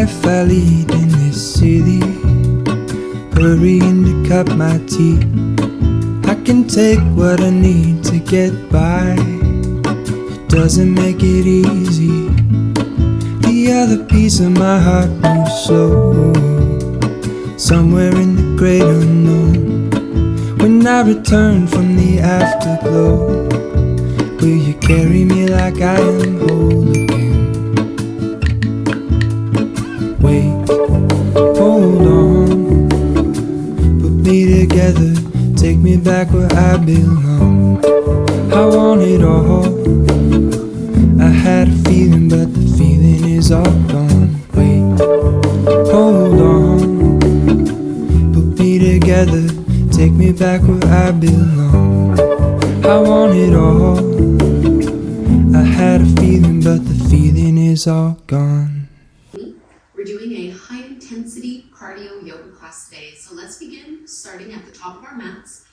life I lead in this city, hurrying to cut my teeth. I can take what I need to get by. It doesn't make it easy. The other piece of my heart moves slow, somewhere in the great unknown. When I return from the afterglow, will you carry me like I am whole again? Wait, hold on, put me together, take me back where I belong. I want it all. I had a feeling, but the feeling is all gone. Wait, hold on, put me together, take me back where I belong. I want it all. I had a feeling, but the feeling is all gone. We're doing a high-intensity cardio yoga class today, so let's begin starting at the top of our mats.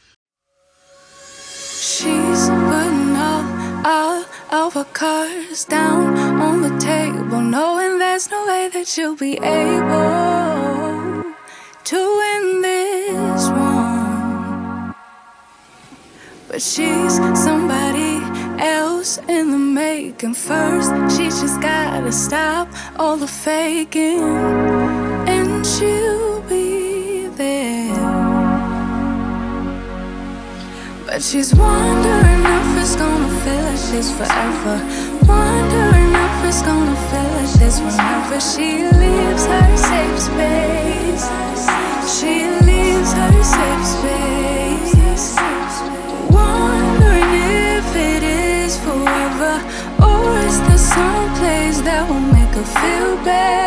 She's putting all of her cards down on the table, knowing there's no way that she'll be able to win this one. But she's somebody else in the making. First, she just gotta stop all the faking, and she'll be there. But she's wondering if it's gonna feel like this forever, wondering if it's gonna feel like this whenever she leaves her safe space. She leaves her safe space, wondering if it is forever, or is there some place that will make her feel better.